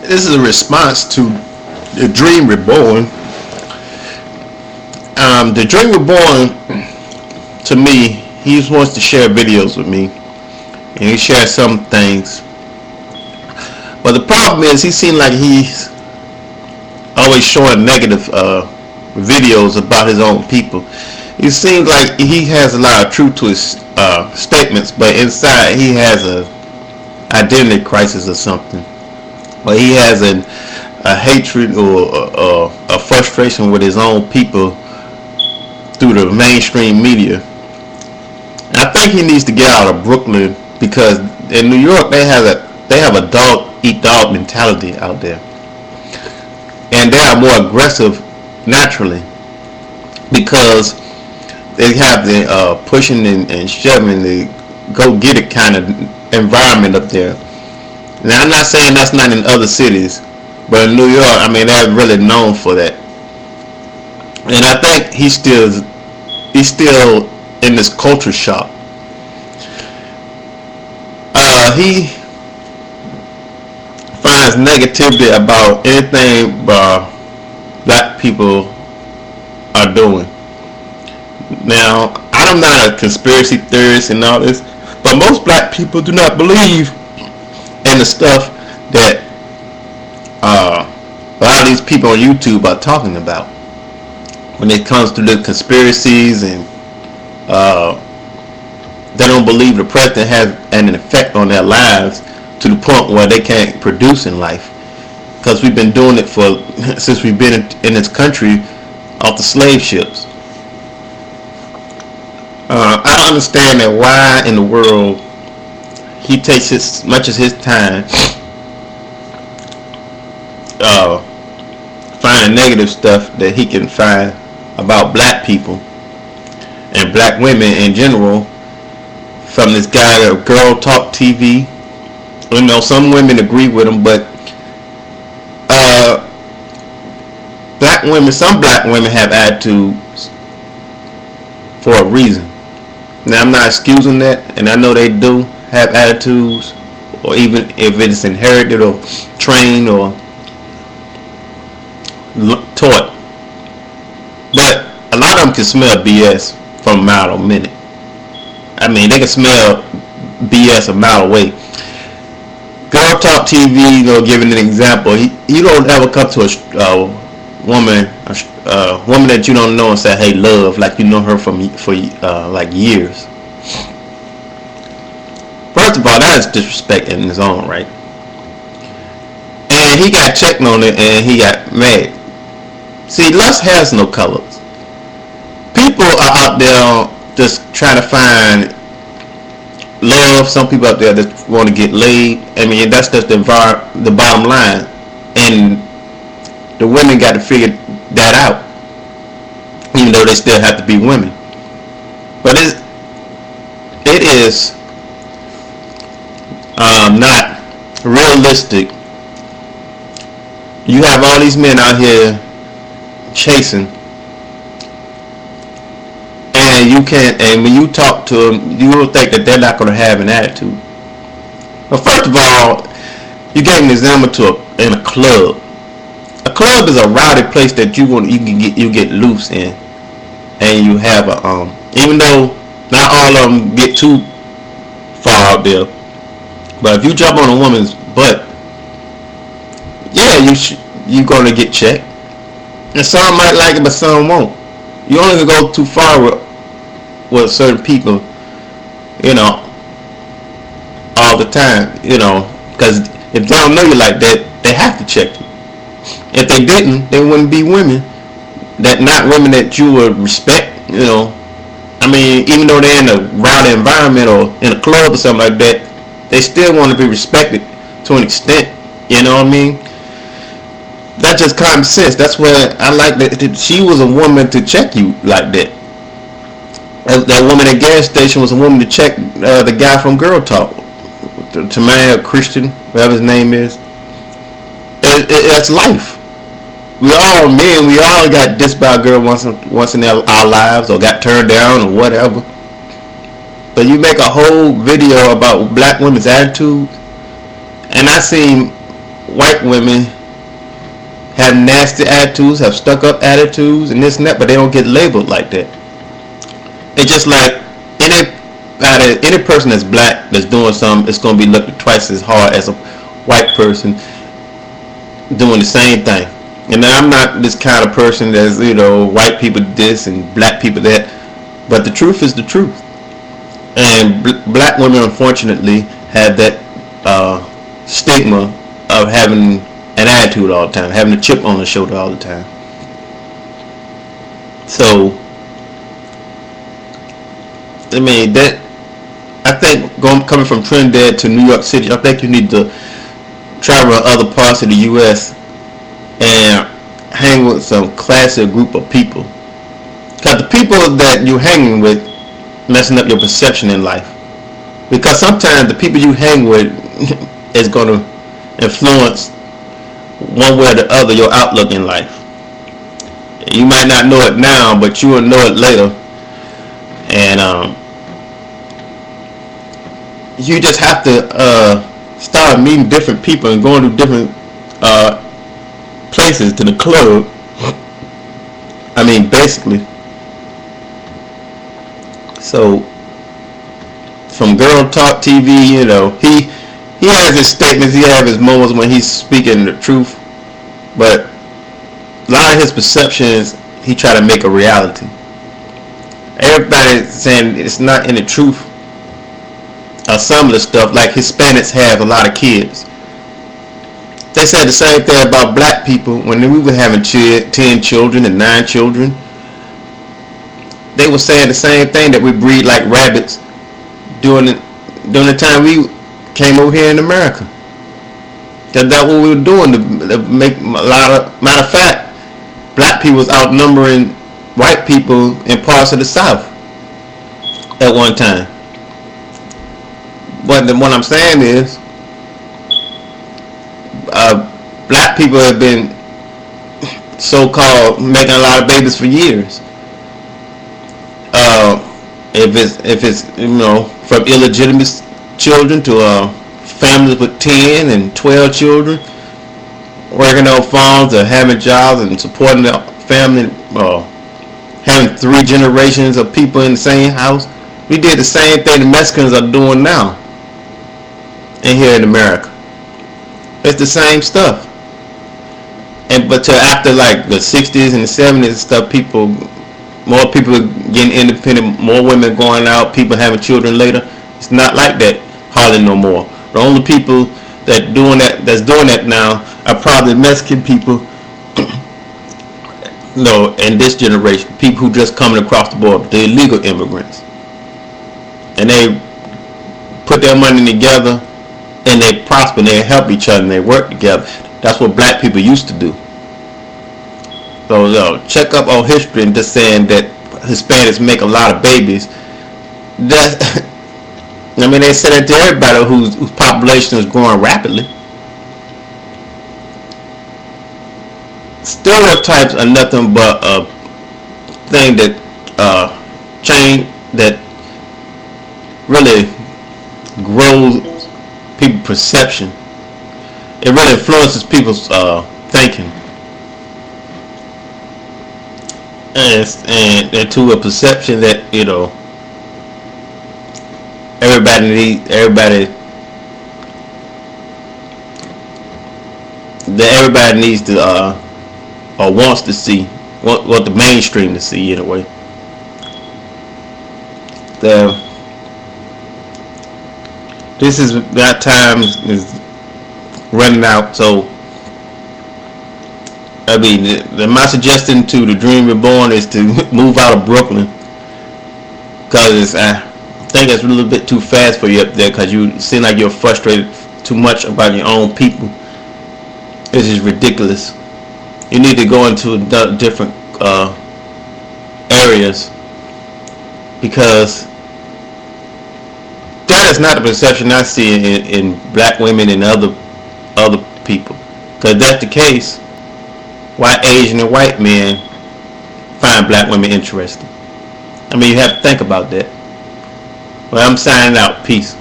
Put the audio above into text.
This is a response to the Dream Reborn. The Dream Reborn, to me, he wants to share videos with me, and he shares some things. But the problem is, he seems like he's always showing negative videos about his own people. It seems like he has a lot of truth to his statements, but inside he has a identity crisis or something. Or he has a hatred or a frustration with his own people through the mainstream media. And I think he needs to get out of Brooklyn, because in New York they have a dog eat dog mentality out there, and they are more aggressive naturally because they have the pushing and shoving, the go get it kind of environment up there. Now I'm not saying that's not in other cities, but in New York, I mean, they're really known for that. And I think he's still in this culture shock. He finds negativity about anything black people are doing. Now, I'm not a conspiracy theorist and all this, but most black people do not believe in the stuff that a lot of these people on YouTube are talking about when it comes to the conspiracies, and they don't believe the president has an effect on their lives to the point where they can't produce in life, because we've been doing it since we've been in this country off the slave ships. I don't understand that why in the world he takes as much as his time finding negative stuff that he can find about black people and black women in general from this guy at Girl Talk TV. You know, some women agree with him, but some black women have attitudes for a reason. Now, I'm not excusing that, and I know they do have attitudes, or even if it's inherited or trained or taught. But a lot of them can smell BS from a mile a minute. I mean, they can smell BS a mile away. Girl Talk TV, you know, giving an example, you don't ever come to a woman that you don't know and say, "Hey, love," like you know her for like years. First of all, that is disrespect in his own right. And he got checked on it, and he got mad. See, lust has no colors. People are out there just trying to find love. Some people out there that want to get laid. I mean, that's just the bottom line. And the women got to figure that out, even though they still have to be women. But it is not realistic. You have all these men out here chasing, and you can't. And when you talk to them, you will think that they're not going to have an attitude. Well, first of all, you gave an example in a club. A club is a rowdy place that you get loose in, and you have even though not all of them get too far out there, but if you jump on a woman's butt, yeah, you're gonna get checked, and some might like it, but some won't. You only can go too far with certain people, you know, all the time, you know, because if they don't know you like that, they have to check you. If they didn't, they wouldn't be women not women that you would respect, you know. I mean, even though they're in a rowdy environment or in a club or something like that, they still want to be respected to an extent, you know what I mean? That's just common sense. That's where I like that she was a woman to check you like that. That woman at the gas station was a woman to check the guy from Girl Talk, Tamaya Christian, whatever his name is. That's life. We all men. We all got dissed by a girl once in our lives, or got turned down, or whatever. But you make a whole video about black women's attitude, and I seen white women have nasty attitudes, have stuck-up attitudes, and this and that, but they don't get labeled like that. It's just like any person that's black that's doing something, it's going to be looked at twice as hard as a white person doing the same thing. And I'm not this kind of person that's, white people this and black people that, but the truth is the truth. And black women, unfortunately, have that stigma of having an attitude all the time, having a chip on the shoulder all the time. So, I mean, I think coming from Trinidad to New York City, I think you need to travel to other parts of the U.S. and hang with some classic group of people. Because the people that you're hanging with messing up your perception in life. Because sometimes the people you hang with is going to influence one way or the other your outlook in life. You might not know it now, but you will know it later. And you just have to start meeting different people and going to different places, to the club. I mean, basically. So, from Girl Talk TV, he has his statements, he has his moments when he's speaking the truth, but a lot of his perceptions he try to make a reality. Everybody's saying it's not in the truth of some of the stuff. Like Hispanics have a lot of kids. They said the same thing about black people when we were having 10 children and 9 children. They were saying the same thing, that we breed like rabbits during the time we came over here in America. That's what we were doing to make matter of fact, black people was outnumbering white people in parts of the South at one time. But what I'm saying is, black people have been so-called making a lot of babies for years. If it's from illegitimate children to families with 10 and 12 children, working on farms or having jobs and supporting their family, having 3 generations of people in the same house. We did the same thing the Mexicans are doing now in here in America. It's the same stuff. But till after like the 60s and the 70s and stuff, more people getting independent, more women going out, people having children later. It's not like that hardly no more. The only people that's doing that now are probably Mexican people. In this generation, people who just coming across the border, the illegal immigrants, and they put their money together and they prosper and they help each other and they work together. That's what black people used to do. So check up on history and just saying that Hispanics make a lot of babies. They say that to everybody whose population is growing rapidly. Stereotypes are nothing but a thing that change that really grows people's perception. It really influences people's thinking. And to a perception that everybody needs to or wants to see, what the mainstream to see anyway. This is that time is running out, so my suggestion to the Dream Reborn is to move out of Brooklyn, because I think it's a little bit too fast for you up there, because you seem like you're frustrated too much about your own people. This is ridiculous. You need to go into different areas, because that is not the perception I see in black women and other people. Because if that's the case, why Asian and white men find black women interesting? You have to think about that. Well, I'm signing out. Peace.